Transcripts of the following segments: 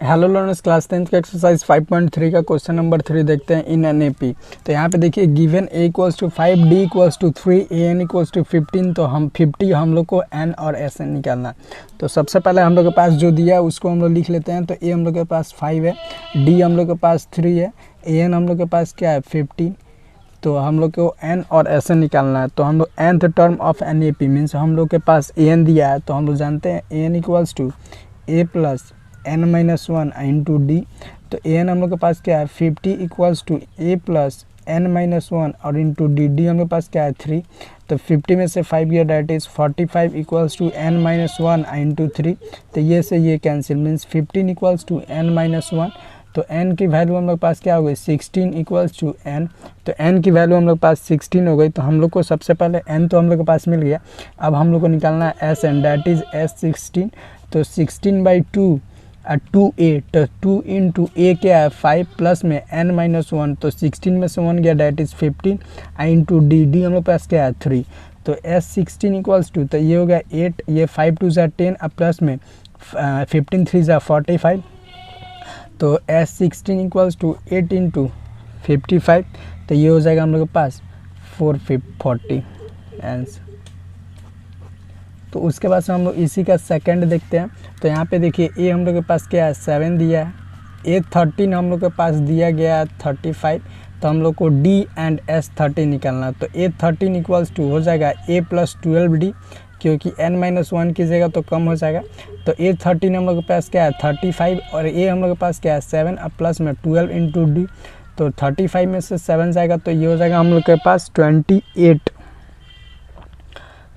Hello learners, class 10th का exercise 5.3 का question number 3 देखते हैं इन एन ए पी। तो यहाँ पे देखिए given a equals to 5 d equals to 3 a n equals to 15। तो हम 50 हम लोग को n और s n निकालना। तो सबसे पहले हम लोग के पास जो दिया है उसको हम लोग लिख लेते हैं। तो a हम लोग के पास 5 है, d हम लोग के पास 3 है, a n हम लोग के पास क्या है 15। तो हम लोग को n और s n निकालना है। तो हम लोग nth term of an A P means हम लोग के पास a n दिया है। तो हम लोग जानते हैं a n equals to a plus n-1 into D. तो ए एन हम लोग के पास क्या है 50 equals to A plus n-1 और इंटू डी। डी हम लोग के पास क्या है 3। तो 50 में से 5 गया that is 45 equals to n-1 into 3। तो ये से ये cancel means 15 equals to n-1। तो n की वैल्यू हम लोग पास क्या हो गई 16 इक्वल्स टू n। तो n की वैल्यू हम लोग पास 16 हो गई। तो हम लोग को सबसे पहले n तो हम लोग के पास मिल गया। अब हम लोग को निकालना है s n that is s16। तो 16/2 2a। तो 2 इंटू ए क्या है 5 प्लस में n-1। तो 16 में से 1 गया that is 15 into D. D हम लोग पास क्या है 3। तो s16 इक्वल्स टू तो ये हो गया 8, ये 5 2 ज़ा 10 अब प्लस में 15 3 ज़ा 45। तो s16 इक्वल्स टू 8 इंटू 55। तो ये हो जाएगा हम लोग के पास 440 आंसर। तो उसके बाद से हम लोग इसी का सेकंड देखते हैं। तो यहाँ पे देखिए ए हम लोग के पास क्या है 7 दिया है, ए 13 हम लोग के पास दिया गया है 35। तो हम लोग को डी एंड एस 30 निकालना। तो ए 13 इक्वल्स टू हो जाएगा ए प्लस 12d, क्योंकि n-1 की जगह तो कम हो जाएगा। तो ए 13 हम लोग के पास क्या है 35 और ए हम लोग के पास क्या है 7 अब प्लस में 12 इंटू डी। तो 35 में से 7 जाएगा तो ये हो जाएगा हम लोग के पास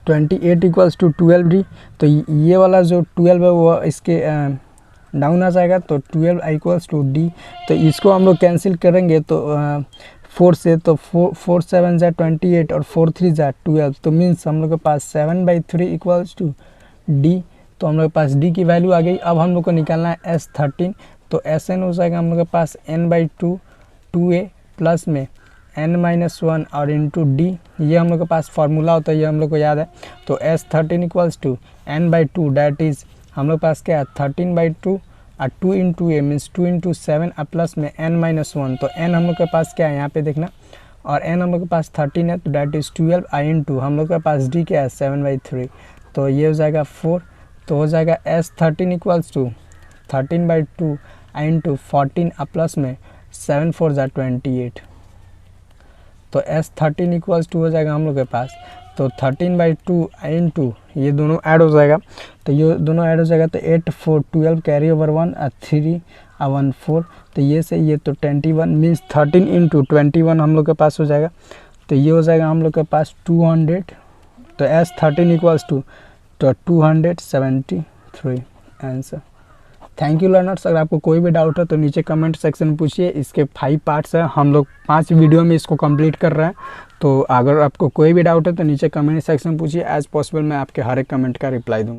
28 इक्वल्स टू 12d। तो ये वाला जो 12 है वो इसके डाउन आ जाएगा। तो 12 इक्वल्स टू डी। तो इसको हम लोग कैंसिल करेंगे तो 4 से। तो 4 7 ज़ा 28 और 4 3 ज़ा 12। तो मीन्स हम लोग के पास 7/3 इक्वल्स टू डी। तो हम लोग के पास डी की वैल्यू आ गई। अब हम लोग को निकालना है s13। तो sn हो जाएगा हम लोग के पास n/2 2a प्लस में n-1 और इंटू डी। ये हम लोग के पास फार्मूला होता है, ये हम लोग को याद है। तो s13 equals to n/2 that is हम लोग के पास क्या है 13/2 और 2 इंटू ए मीन्स 2 इंटू 7 और प्लस में n-1। तो n हम लोग के पास क्या है यहाँ पे देखना, और n हम लोग के पास 13 है तो डैट इज़ 12 आई इंटू हम लोग के पास डी क्या है 7/3। तो ये हो जाएगा 4। तो हो जाएगा s13 equals to 13/2 I into 14 और प्लस में 7 4 ज़ा 28। तो s13 इक्वल्स टू हो जाएगा हम लोग के पास तो 13/2 इंटू ये दोनों ऐड हो जाएगा। तो ये दोनों ऐड हो जाएगा तो 8 4 12 कैरी ओवर 1 और 3 और 1 4। तो ये से ये तो 21 मीन्स 13 इंटू 21 हम लोग के पास हो जाएगा। तो ये हो जाएगा हम लोग के पास 200। तो s13 equals to 273 answer. Thank you learners. अगर आपको कोई भी डाउट है तो नीचे कमेंट सेक्शन में पूछिए। इसके 5 पार्ट्स हैं, हम लोग 5 वीडियो में इसको कंप्लीट कर रहे हैं। तो अगर आपको कोई भी डाउट है तो नीचे कमेंट सेक्शन में पूछिए। एज पॉसिबल मैं आपके हर एक कमेंट का रिप्लाई दूँगा।